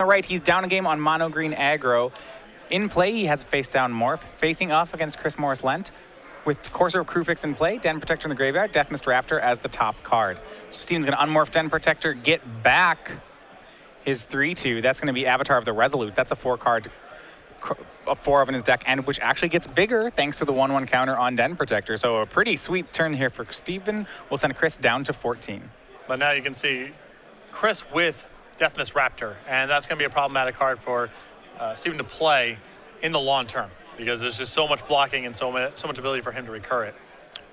right, he's down a game on mono green aggro. In play, he has a face down morph. Facing off against Chris Morris Lent. With Corsair Crewfix in play, Den Protector in the graveyard, Death Mist Raptor as the top card. So Steven's going to unmorph Den Protector, get back his 3-2. That's going to be Avatar of the Resolute. That's a 4-card, a 4 of in his deck, and which actually gets bigger thanks to the 1/1 counter on Den Protector. So a pretty sweet turn here for Steven. We'll send Chris down to 14. But now you can see Chris with Death Mist Raptor, and that's going to be a problematic card for Steven to play in the long term, because there's just so much blocking and so much ability for him to recur it.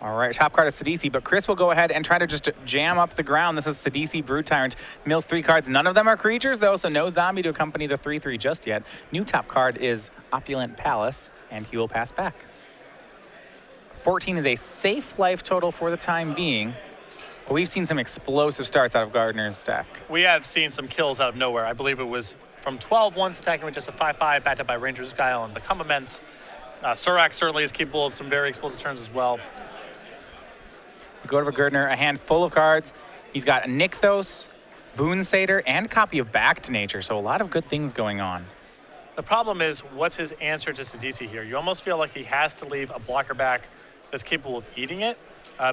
All right, top card is Sidisi, but Chris will go ahead and try to just jam up the ground. This is Sidisi Brood Tyrant. Mills 3 cards. None of them are creatures, though, so no zombie to accompany the 3/3 just yet. New top card is Opulent Palace, and he will pass back. 14 is a safe life total for the time being, but we've seen some explosive starts out of Girdner's deck. We have seen some kills out of nowhere. I believe it was from 12 once attacking with just a 5/5, backed up by Ranger's Guile and Become Immense. Surak certainly is capable of some very explosive turns as well. We go to Girdner, a hand full of cards. He's got a Nykthos, Boon Satyr, and a copy of Back to Nature, so a lot of good things going on. The problem is, what's his answer to Sidisi here? You almost feel like he has to leave a blocker back that's capable of eating it,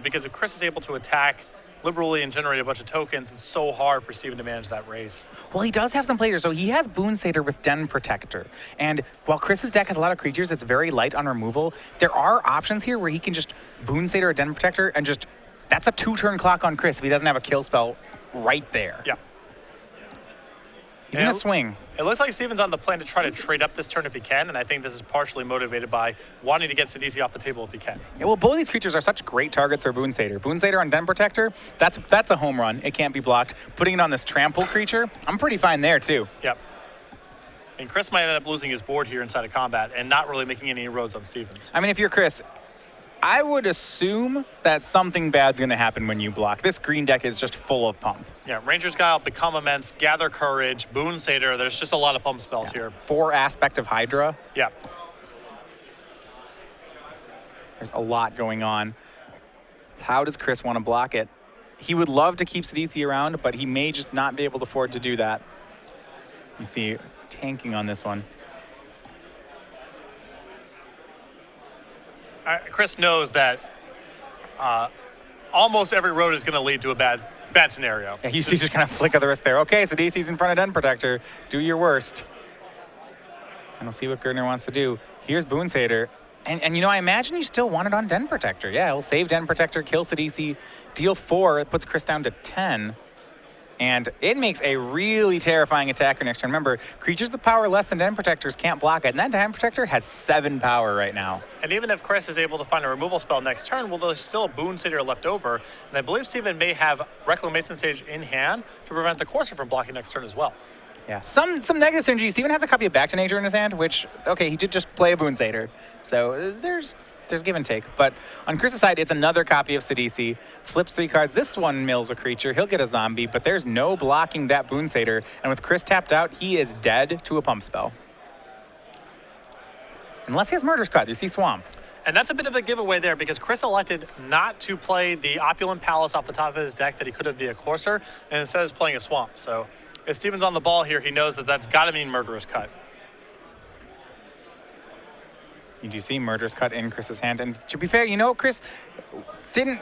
because if Chris is able to attack liberally and generate a bunch of tokens, it's so hard for Steven to manage that race. Well, he does have some players. So he has Boon Satyr with Den Protector. And while Chris's deck has a lot of creatures, it's very light on removal. There are options here where he can just Boon Satyr or Den Protector and just, that's a 2-turn clock on Chris if he doesn't have a kill spell right there. Yeah. He's going to swing. It looks like Steven's on the plan to try to trade up this turn if he can, and I think this is partially motivated by wanting to get Sidisi off the table if he can. Yeah, well, both of these creatures are such great targets for Boon Satyr. Boon Satyr on Den Protector, that's a home run. It can't be blocked. Putting it on this trample creature, I'm pretty fine there, too. Yep. And Chris might end up losing his board here inside of combat and not really making any inroads on Stevens. I mean, if you're Chris, I would assume that something bad's going to happen when you block. This green deck is just full of pump. Yeah, Ranger's Guile, Become Immense, Gather Courage, Boon Satyr. There's just a lot of pump spells here. 4 aspect of Hydra. Yeah. There's a lot going on. How does Chris want to block it? He would love to keep Sidisi around, but he may just not be able to afford to do that. You see, tanking on this one. Chris knows that almost every road is going to lead to a bad scenario. Yeah, you see just kind of flick of the wrist there. Okay, so DC's in front of Den Protector. Do your worst. And we'll see what Girdner wants to do. Here's Boon Satyr. And you know, I imagine you still want it on Den Protector. Yeah, he'll save Den Protector, kill Sidisi, deal 4. It puts Chris down to 10. And it makes a really terrifying attacker next turn. Remember, creatures with power less than Den Protectors can't block it. And that Den Protector has 7 power right now. And even if Chris is able to find a removal spell next turn, well, there's still a Boon Satyr left over. And I believe Steven may have Reclamation Sage in hand to prevent the Corsair from blocking next turn as well. Yeah, some negative synergy. Steven has a copy of Back to Nature in his hand, which, okay, he did just play a Boon Satyr. So there's give and take. But on Chris's side, it's another copy of Sidisi. Flips 3 cards. This one mills a creature. He'll get a zombie, but there's no blocking that Boon Satyr. And with Chris tapped out, he is dead to a pump spell. Unless he has Murder's Cut. You see Swamp. And that's a bit of a giveaway there because Chris elected not to play the Opulent Palace off the top of his deck that he could have via Corsair, and instead is playing a Swamp. So if Steven's on the ball here, he knows that that's got to mean Murderous Cut. You do see Murderous Cut in Chris's hand. And to be fair, you know, Chris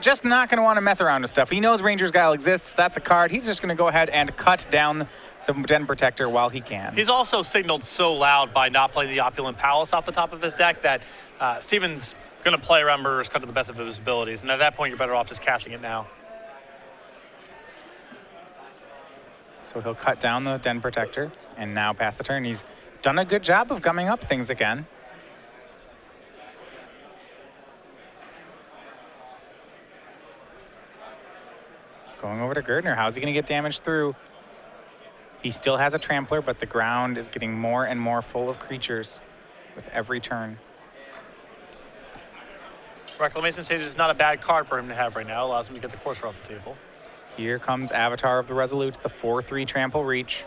just not going to want to mess around with stuff. He knows Ranger's Guile exists. That's a card. He's just going to go ahead and cut down the Den Protector while he can. He's also signaled so loud by not playing the Opulent Palace off the top of his deck that Steven's going to play around Murderous Cut to the best of his abilities. And at that point, you're better off just casting it now. So he'll cut down the Den Protector and now pass the turn. He's done a good job of gumming up things again. Going over to Girdner. How's he going to get damage through? He still has a Trampler, but the ground is getting more and more full of creatures with every turn. Reclamation Stage is not a bad card for him to have right now. Allows him to get the Corsair off the table. Here comes Avatar of the Resolute, the 4/3 Trample Reach.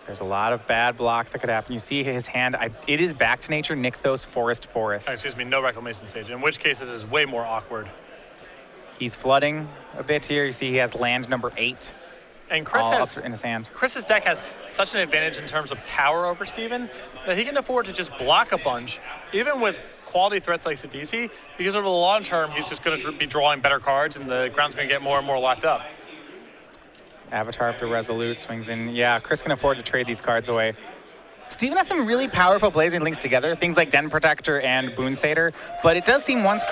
There's a lot of bad blocks that could happen. You see his hand. It is Back to Nature, Nykthos, Forest. Excuse me, no Reclamation Stage, in which case this is way more awkward. He's flooding a bit here. You see he has land number 8. And Chris all has up in his hand. Chris's deck has such an advantage in terms of power over Steven that he can afford to just block a bunch, even with quality threats like Sidisi, because over the long term, he's just going to be drawing better cards, and the ground's going to get more and more locked up. Avatar of the Resolute swings in. Yeah, Chris can afford to trade these cards away. Steven has some really powerful plays when he links together, things like Den Protector and Boon Satyr, but it does seem once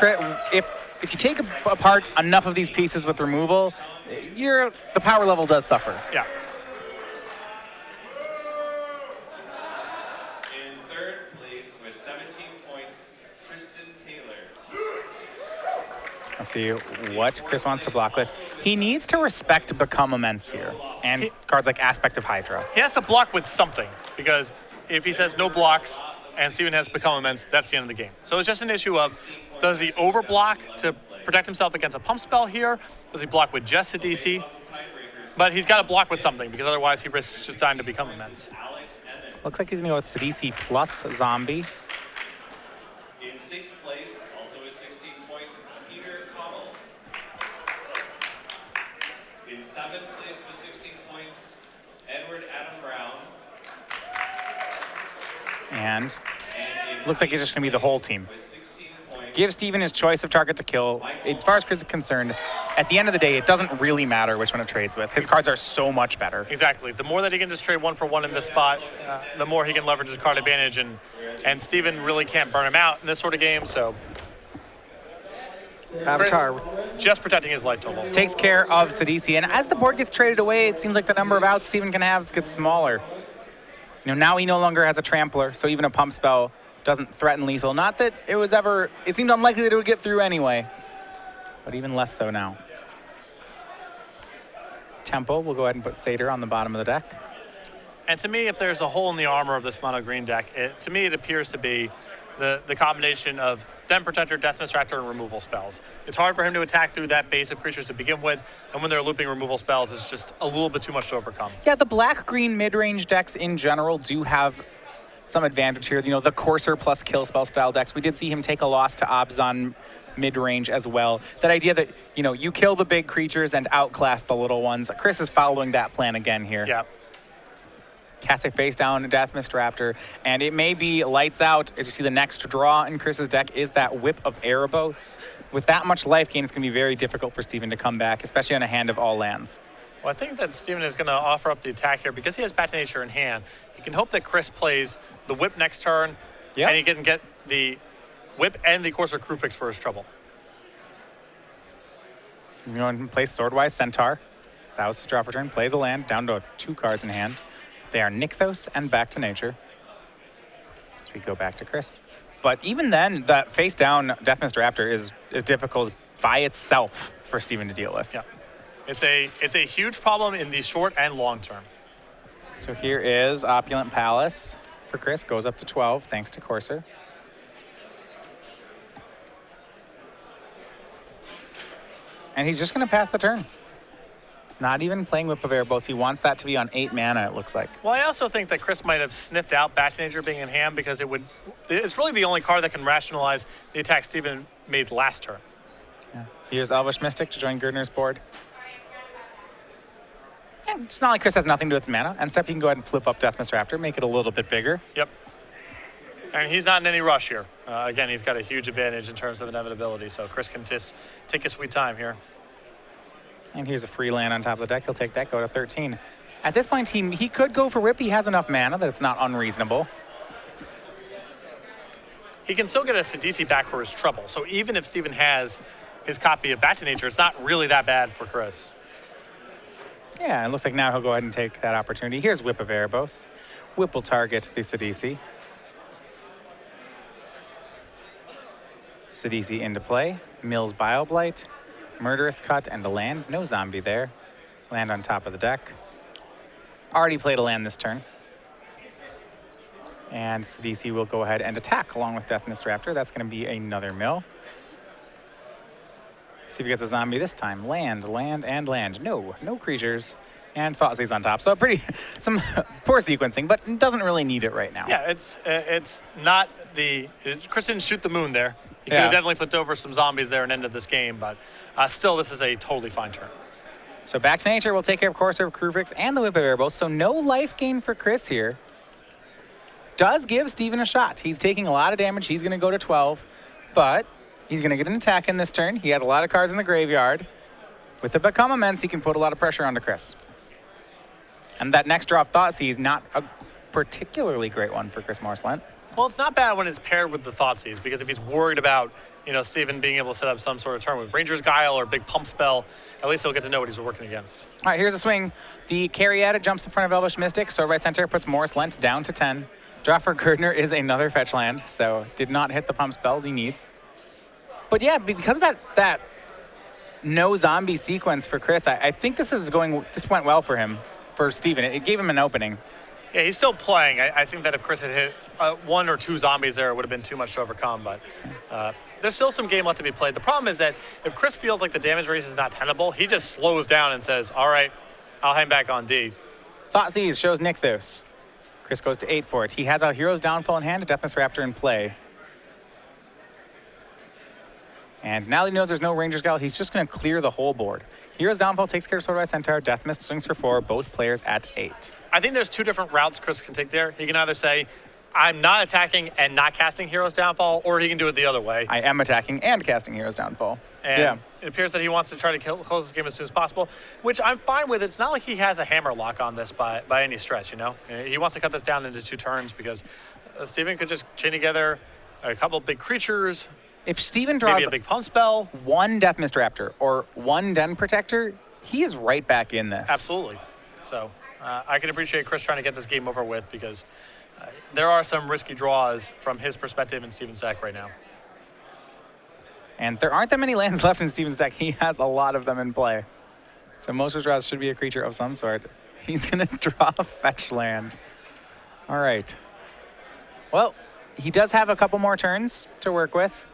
if you take apart enough of these pieces with removal, the power level does suffer. Yeah. In third place with 17 points, Tristan Taylor. Let's see what Chris wants to block with. He needs to respect Become Immense here, and cards like Aspect of Hydra. He has to block with something, because if he says no blocks and Steven has Become Immense, that's the end of the game. So it's just an issue of, does he overblock to protect himself against a pump spell here? Does he block with just a DC? But he's got to block with something, because otherwise he risks just dying to Become Immense. Looks like he's going to go with Sidisi plus Zombie. In sixth place, also with 16 points, Peter Connell. In seventh place with 16 points, Edward Adam Brown. And looks like he's just going to be the whole team. With 16 points, Give Steven his choice of target to kill. As far as Chris is concerned, at the end of the day, it doesn't really matter which one it trades with. His cards are so much better. Exactly. The more that he can just trade one for one in this spot, the more he can leverage his card advantage, and Steven really can't burn him out in this sort of game, so Avatar Chris just protecting his life total. takes care of Sidisi, and as the board gets traded away, it seems like the number of outs Steven can have gets smaller. Now he no longer has a Trampler, so even a pump spell doesn't threaten lethal. Not that it seemed unlikely that it would get through anyway, but even less so now. Tempo, we'll go ahead and put Satyr on the bottom of the deck. And to me, if there's a hole in the armor of this mono green deck, to me it appears to be the combination of Den Protector, Death Mistractor, and removal spells. It's hard for him to attack through that base of creatures to begin with, and when they're looping removal spells, it's just a little bit too much to overcome. Yeah, the black-green mid-range decks in general do have some advantage here. The Courser plus kill spell style decks. We did see him take a loss to Abzan mid-range as well. That idea that, you kill the big creatures and outclass the little ones. Chris is following that plan again here. Yeah. Cast a face down, Death Mist Raptor, and it may be lights out. As you see, the next draw in Chris's deck is that Whip of Erebos. With that much life gain, it's going to be very difficult for Steven to come back, especially on a hand of all lands. Well, I think that Steven is going to offer up the attack here because he has Bat to Nature in hand. He can hope that Chris plays the Whip next turn, and he can get the Whip and the Courser Crewfix for his trouble. He's going to play Swordwise Centaur. That was his draw for turn. Plays a land, down to 2 cards in hand. They are Nykthos and Back to Nature. So we go back to Chris. But even then, that face down Death Mist Raptor is difficult by itself for Steven to deal with. Yeah. It's a huge problem in the short and long term. So here is Opulent Palace for Chris. Goes up to 12 thanks to Courser. And he's just going to pass the turn. Not even playing Whip of Erebos. He wants that to be on 8 mana, it looks like. Well, I also think that Chris might have sniffed out Bat to Nature being in hand because it's really the only card that can rationalize the attack Steven made last turn. Yeah. Here's Elvish Mystic to join Girdner's board. And it's not like Chris has nothing to do with mana. And step, you can go ahead and flip up Death Mist Raptor, make it a little bit bigger. Yep. And he's not in any rush here. Again, he's got a huge advantage in terms of inevitability, so Chris can just take his sweet time here. And here's a free land on top of the deck. He'll take that, go to 13. At this point, he could go for Whip. He has enough mana that it's not unreasonable. He can still get a Sidisi back for his trouble. So even if Steven has his copy of Bat to Nature, it's not really that bad for Chris. Yeah, it looks like now he'll go ahead and take that opportunity. Here's Whip of Erebos. Whip will target the Sidisi. Sidisi into play. Mills Bioblight. Murderous Cut and a land. No zombie there. Land on top of the deck. Already played a land this turn. And Sidisi will go ahead and attack along with Death Mist Raptor. That's going to be another mill. See if he gets a zombie this time. Land, land, and land. No creatures. And Thoughtseiz's on top. So some poor sequencing, but doesn't really need it right now. Yeah, it's not Chris didn't shoot the moon there. He could have definitely flipped over some zombies there and ended this game, but still, this is a totally fine turn. So back to nature will take care of Corsair, Krufix, and the Whip of Erebos. So no life gain for Chris here. Does give Steven a shot. He's taking a lot of damage. He's going to go to 12, but he's going to get an attack in this turn. He has a lot of cards in the graveyard. With the Become Immense, he can put a lot of pressure onto Chris. And that next draw of Thoughtseize, not a particularly great one for Chris Morris-Lent. Well, it's not bad when it's paired with the Thoughtseize, because if he's worried about, Steven being able to set up some sort of turn with Ranger's Guile or Big Pump Spell, at least he'll get to know what he's working against. All right, here's a swing. The Caryatid jumps in front of Elvish Mystic. Sword by Center puts Morris-Lent down to 10. Draw for Girdner is another fetch land, so did not hit the pump spell he needs. But yeah, because of that no zombie sequence for Chris, I think this went well for him, for Steven. It gave him an opening. Yeah, he's still playing. I think that if Chris had hit 1 or 2 zombies there, it would have been too much to overcome, but there's still some game left to be played. The problem is that if Chris feels like the damage race is not tenable, he just slows down and says, all right, I'll hang back on D. Thoughtseize shows Nykthos. Chris goes to 8 for it. He has a Hero's Downfall in hand, a Deathmist Raptor in play. And now that he knows there's no Ranger's Guile, he's just going to clear the whole board. Hero's Downfall takes care of Sword by Centaur. Deathmist swings for 4, both players at 8. I think there's 2 different routes Chris can take there. He can either say, I'm not attacking and not casting Hero's Downfall, or he can do it the other way. I am attacking and casting Hero's Downfall. And it appears that he wants to try to close this game as soon as possible, which I'm fine with. It's not like he has a hammer lock on this by any stretch, He wants to cut this down into 2 turns because Steven could just chain together a couple big creatures. If Steven draws maybe a big pump spell, 1 Deathmist Raptor or 1 Den Protector, he is right back in this. Absolutely. So I can appreciate Chris trying to get this game over with because there are some risky draws from his perspective in Steven's deck right now. And there aren't that many lands left in Steven's deck. He has a lot of them in play. So most of his draws should be a creature of some sort. He's going to draw a fetch land. All right. Well, he does have a couple more turns to work with.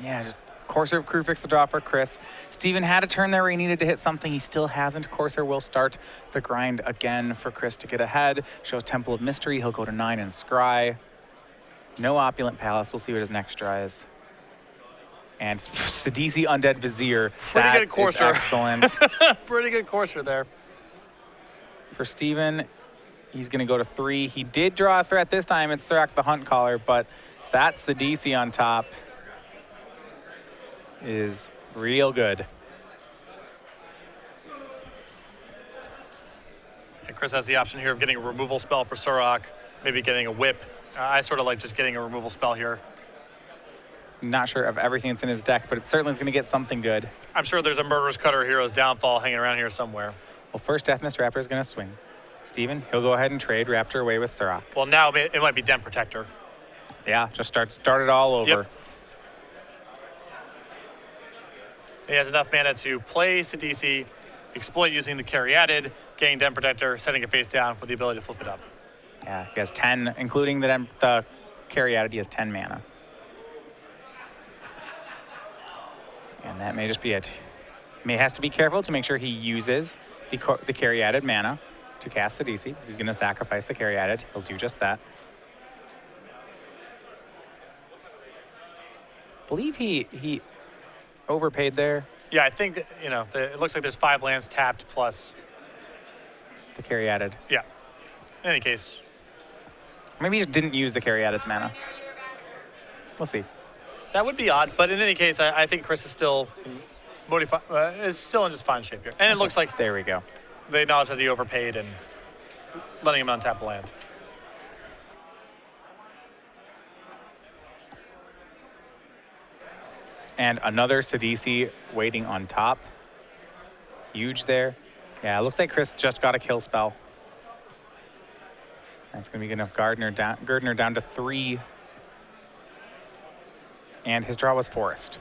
Yeah, just Corsair of Krufix the draw for Chris. Steven had a turn there where he needed to hit something. He still hasn't. Corsair will start the grind again for Chris to get ahead. Shows Temple of Mystery. He'll go to 9 and scry. No Opulent Palace. We'll see what his next draw is. And Sidisi Undead Vizier. Pretty good Corsair. Excellent. Pretty good Corsair there. For Steven, he's going to go to 3. He did draw a threat this time. It's Surak the Hunt Caller, but that Sidisi on top is real good. And Chris has the option here of getting a removal spell for Surak, maybe getting a whip. I sort of like just getting a removal spell here. Not sure of everything that's in his deck, but it certainly is going to get something good. I'm sure there's a Murderous Cutter Hero's Downfall hanging around here somewhere. Well, first Deathmist Raptor is going to swing. Steven, he'll go ahead and trade Raptor away with Surak. Well, now it might be Den Protector. Yeah, just start it all over. Yep. He has enough mana to play Sidisi, exploit using the Caryatid, gain Den Protector, setting it face down with the ability to flip it up. Yeah, he has 10, including the Caryatid, he has 10 mana. And that may just be it. He has to be careful to make sure he uses the Caryatid mana to cast Sidisi, because he's going to sacrifice the Caryatid. He'll do just that. I believe he overpaid there. Yeah, I think that, it looks like there's 5 lands tapped plus the Caryatid. Yeah. In any case. Maybe he just didn't use the Caryatid's mana. We'll see. That would be odd, but in any case, I think Chris is still in just fine shape here. And it looks like there we go. They acknowledge that he overpaid and letting him untap the land. And another Sidisi waiting on top. Huge there. Yeah, it looks like Chris just got a kill spell. That's going to be good enough. Girdner down to 3. And his draw was Forest.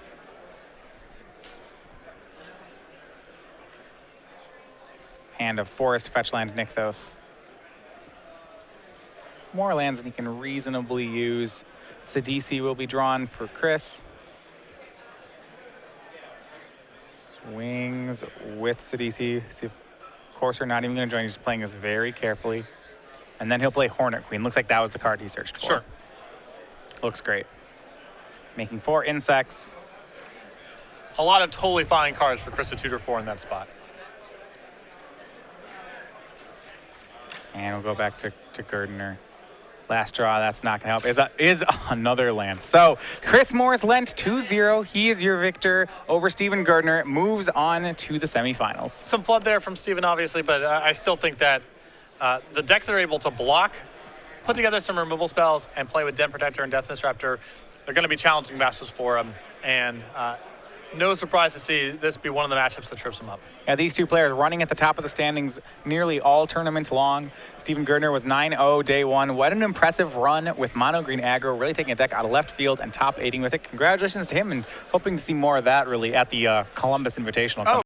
Hand of Forest, fetch land, Nykthos. More lands than he can reasonably use. Sidisi will be drawn for Chris. Swings with Sidisi. See if Corsair not even going to join. He's just playing this very carefully. And then he'll play Hornet Queen. Looks like that was the card he searched for. Sure. Looks great. making 4 insects. A lot of totally fine cards for Chris to tutor for in that spot. And we'll go back to Girdner. Last draw, that's not going to help, is another land. So Chris Morris Lent 2-0. He is your victor over Steven Girdner. Moves on to the semifinals. Some flood there from Steven, obviously, but I still think that the decks that are able to block, put together some removal spells, and play with Den Protector and Death Misraptor, they're going to be challenging matches for him. And no surprise to see this be one of the matchups that trips him up. Yeah, these two players running at the top of the standings nearly all tournaments long. Steven Girdner was 9-0 day one. What an impressive run with mono green aggro, really taking a deck out of left field and top 8ing with it. Congratulations to him, and hoping to see more of that really at the Columbus Invitational.